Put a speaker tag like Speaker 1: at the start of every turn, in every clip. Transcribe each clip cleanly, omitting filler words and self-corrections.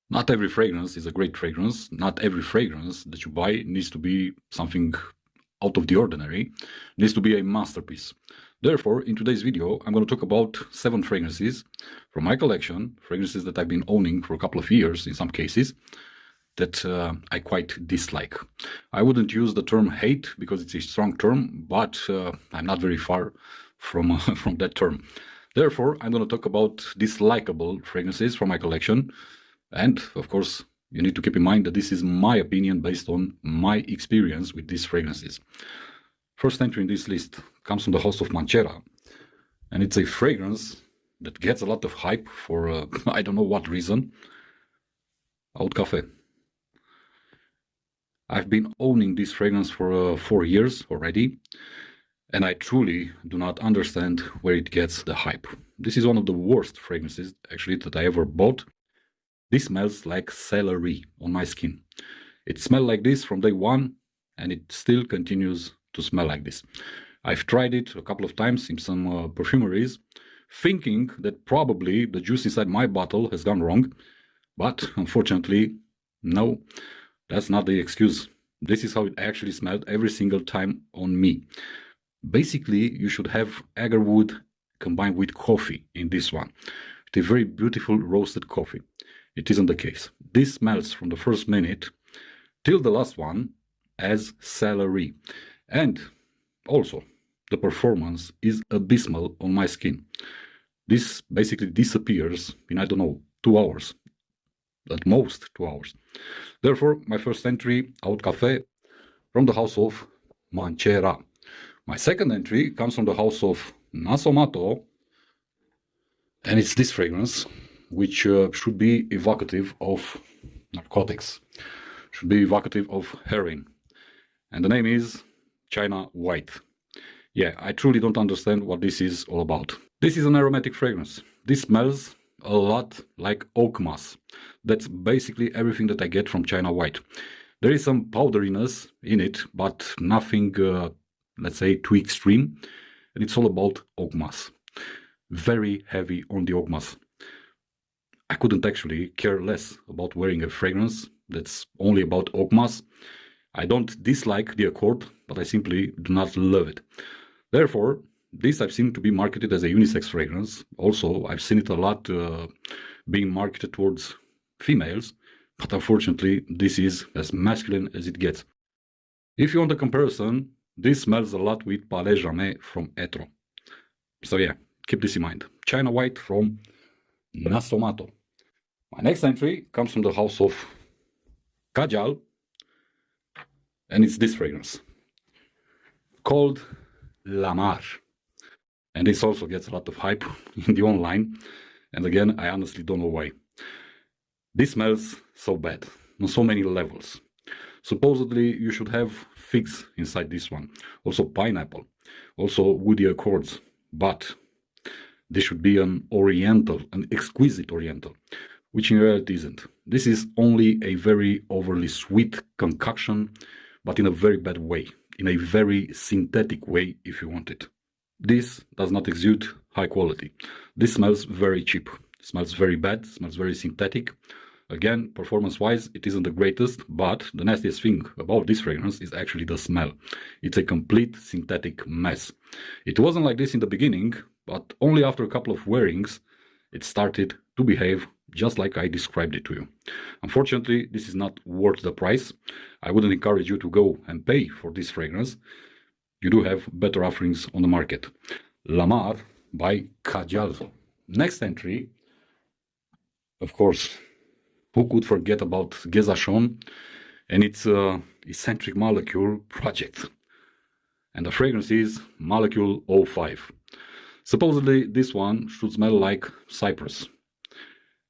Speaker 1: Not every fragrance is a great fragrance. Not every fragrance that you buy needs to be something out of the ordinary. It needs to be a masterpiece. Therefore, in today's video, I'm going to talk about 7 fragrances from my collection, fragrances that I've been owning for a couple of years in some cases, that I quite dislike. I wouldn't use the term hate because it's a strong term, but I'm not very far from, from that term. Therefore, I'm going to talk about dislikable fragrances from my collection. And of course, you need to keep in mind that this is my opinion based on my experience with these fragrances. First entry in this list comes from the house of Manera, and it's a fragrance that gets a lot of hype for I don't know what reason. Haute Cafe. I've been owning this fragrance for 4 years already, and I truly do not understand where it gets the hype. This is one of the worst fragrances actually that I ever bought. This smells like celery on my skin. It smelled like this from day one, and it still continues to smell like this. I've tried it a couple of times in some perfumeries, thinking that probably the juice inside my bottle has gone wrong, but unfortunately, no, that's not the excuse. This is how it actually smelled every single time on me. Basically, you should have agarwood combined with coffee in this one. It's a very beautiful roasted coffee. It isn't the case. This smells from the first minute till the last one as celery. And also, the performance is abysmal on my skin. This basically disappears in, I don't know, 2 hours. At most 2 hours. Therefore, my first entry, Haute Cafe, from the house of Manera. My second entry comes from the house of Nasomato, and it's this fragrance, which should be evocative of narcotics, should be evocative of heroin. And the name is China White. Yeah, I truly don't understand what this is all about. This is an aromatic fragrance. This smells a lot like oak moss. That's basically everything that I get from China White. There is some powderiness in it, but nothing, let's say, too extreme. And it's all about oak moss. Very heavy on the oak moss. I couldn't actually care less about wearing a fragrance that's only about oak moss. I don't dislike the accord, but I simply do not love it. Therefore, this I've seen to be marketed as a unisex fragrance. Also, I've seen it a lot being marketed towards females, but unfortunately, this is as masculine as it gets. If you want a comparison, this smells a lot with Palais Jamais from Etro. So yeah, keep this in mind. China White from Nasomato. My next entry comes from the house of Kajal, and it's this fragrance called La Mar. And this also gets a lot of hype in the online, and again, I honestly don't know why. This smells so bad on so many levels. Supposedly, you should have figs inside this one, also pineapple, also woody accords, but this should be an oriental, an exquisite oriental, which in reality isn't. This is only a very overly sweet concoction, but in a very bad way, in a very synthetic way if you want it. This does not exude high quality. This smells very cheap, smells very bad, smells very synthetic. Again, performance-wise, it isn't the greatest, but the nastiest thing about this fragrance is actually the smell. It's a complete synthetic mess. It wasn't like this in the beginning, but only after a couple of wearings, it started to behave just like I described it to you. Unfortunately, this is not worth the price. I wouldn't encourage you to go and pay for this fragrance. You do have better offerings on the market. La Mar by Kajal. Next entry, of course, who could forget about Gason and its eccentric molecule project? And the fragrance is Molecule 05. Supposedly, this one should smell like cypress.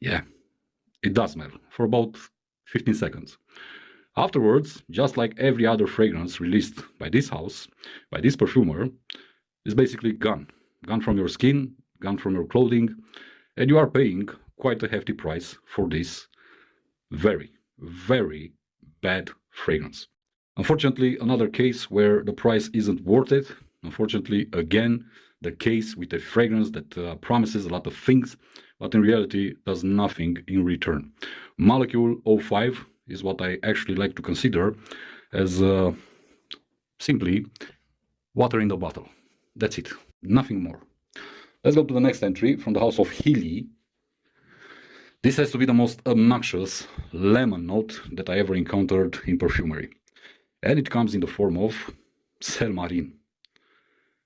Speaker 1: Yeah, it does smell for about 15 seconds. Afterwards, just like every other fragrance released by this house, by this perfumer, is basically gone. Gone from your skin, gone from your clothing, and you are paying quite a hefty price for this very, very bad fragrance. Unfortunately, another case where the price isn't worth it. Unfortunately, again, the case with a fragrance that promises a lot of things, but in reality does nothing in return. Molecule 05 is what I actually like to consider as simply water in the bottle. That's it, nothing more. Let's go to the next entry from the house of Healy. This has to be the most obnoxious lemon note that I ever encountered in perfumery. And it comes in the form of Submarine.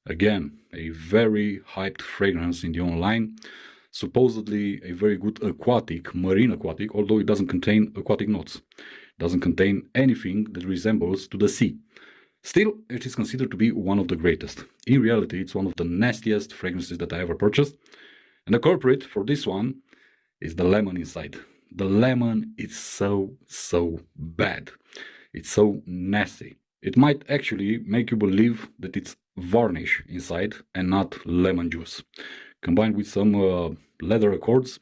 Speaker 1: Again, a very hyped fragrance in the online. Supposedly a very good aquatic, marine aquatic, although it doesn't contain aquatic notes. It doesn't contain anything that resembles to the sea. Still, it is considered to be one of the greatest. In reality, it's one of the nastiest fragrances that I ever purchased. And the culprit for this one is the lemon inside. The lemon is so bad. It's so nasty. It might actually make you believe that it's varnish inside and not lemon juice. Combined with some leather accords,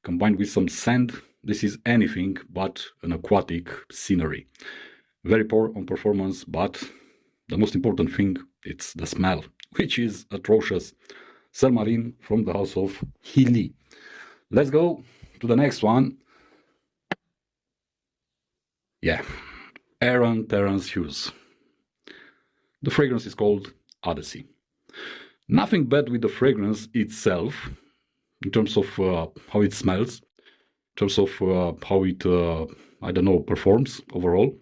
Speaker 1: combined with some sand, this is anything but an aquatic scenery. Very poor on performance, but the most important thing, it's the smell, which is atrocious. Submarine from the house of Healy. Let's go to the next one. Yeah, Aaron Terence Hughes. The fragrance is called Odyssey. Nothing bad with the fragrance itself, in terms of how it smells, in terms of how it, performs overall.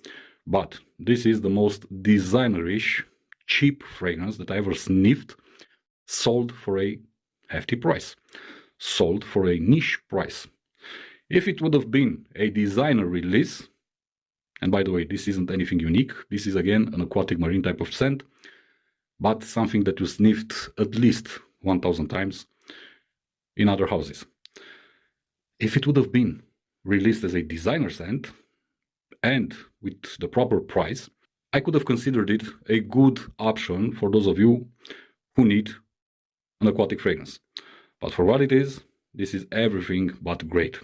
Speaker 1: But this is the most designerish, cheap fragrance that I ever sniffed, sold for a hefty price, sold for a niche price. If it would have been a designer release, and by the way, this isn't anything unique, this is again an aquatic marine type of scent, but something that you sniffed at least 1,000 times in other houses. If it would have been released as a designer scent, and with the proper price, I could have considered it a good option for those of you who need an aquatic fragrance. But for what it is, this is everything but great.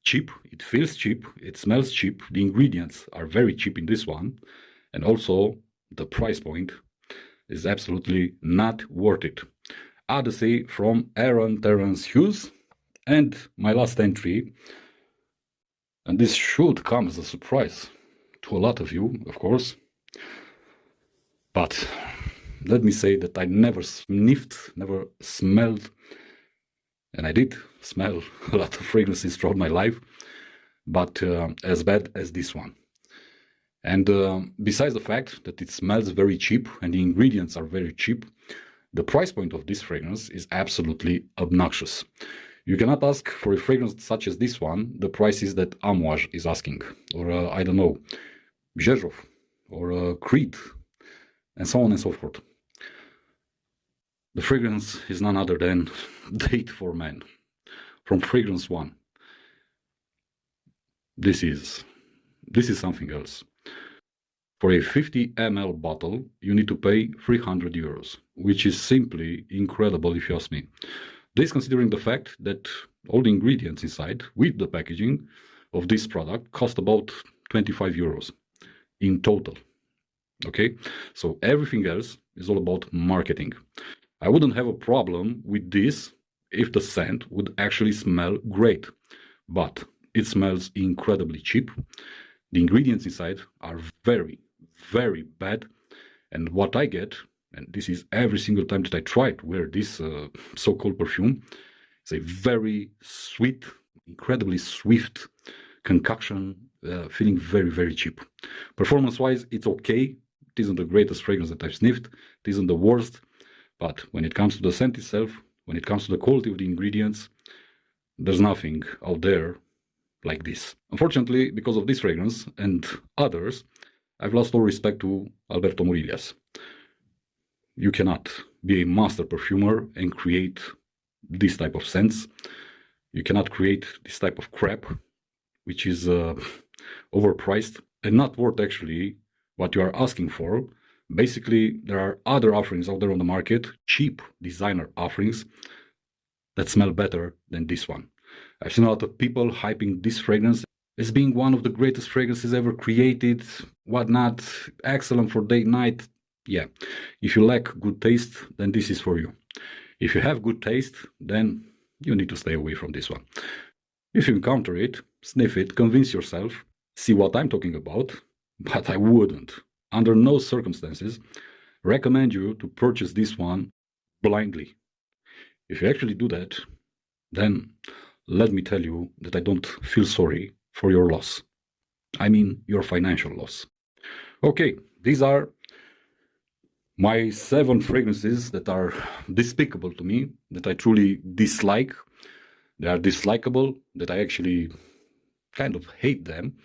Speaker 1: Cheap, it feels cheap, it smells cheap, the ingredients are very cheap in this one, and also the price point is absolutely not worth it. Odyssey from Aaron Terence Hughes. And my last entry, and this should come as a surprise to a lot of you, of course, but let me say that I never sniffed, never smelled, and I did smell a lot of fragrances throughout my life, but as bad as this one. And besides the fact that it smells very cheap and the ingredients are very cheap, the price point of this fragrance is absolutely obnoxious. You cannot ask for a fragrance such as this one the prices that Amouage is asking, or Zhezhov, or Creed, and so on and so forth. The fragrance is none other than Date for Men from Fragrance One. This is something else. For a 50 ml bottle, you need to pay 300 euros, which is simply incredible if you ask me. This considering the fact that all the ingredients inside, with the packaging of this product, cost about 25 euros in total. Okay, so everything else is all about marketing. I wouldn't have a problem with this if the scent would actually smell great, but it smells incredibly cheap. The ingredients inside are very, very bad, and what I get, and this is every single time that I try to wear this so-called perfume, it's a very sweet, incredibly swift concoction, feeling very, very cheap. Performance-wise, it's okay. It isn't the greatest fragrance that I've sniffed. It isn't the worst. But when it comes to the scent itself, when it comes to the quality of the ingredients, there's nothing out there like this. Unfortunately, because of this fragrance and others, I've lost all respect to Alberto Morillas. You cannot be a master perfumer and create this type of scents. You cannot create this type of crap, which is overpriced and not worth actually what you are asking for. Basically, there are other offerings out there on the market, cheap designer offerings, that smell better than this one. I've seen a lot of people hyping this fragrance as being one of the greatest fragrances ever created, whatnot, excellent for date night. Yeah, if you lack good taste, then this is for you. If you have good taste, then you need to stay away from this one. If you encounter it, sniff it, convince yourself, see what I'm talking about, but I wouldn't, under no circumstances, recommend you to purchase this one blindly. If you actually do that, then let me tell you that I don't feel sorry for your loss. I mean, your financial loss. Okay, these are my 7 fragrances that are despicable to me, that I truly dislike. They are dislikable, that I actually kind of hate them,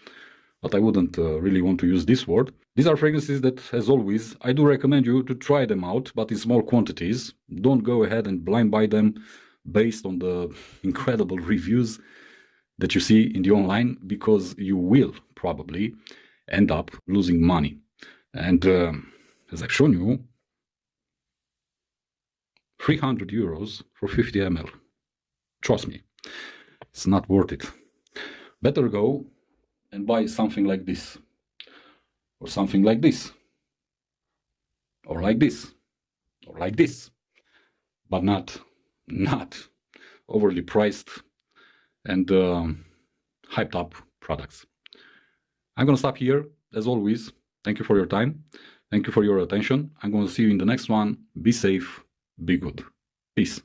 Speaker 1: but I wouldn't really want to use this word. These are fragrances that, as always, I do recommend you to try them out, but in small quantities. Don't go ahead and blind buy them based on the incredible reviews that you see in the online, because you will probably end up losing money. And as I've shown you, 300 euros for 50 ml. Trust me, it's not worth it. Better go and buy something like this, or something like this, or like this, or like this, but not overly priced and hyped up products. I'm gonna stop here. As always, thank you for your time. Thank you for your attention. I'm gonna see you in the next one. Be safe, be good. Peace.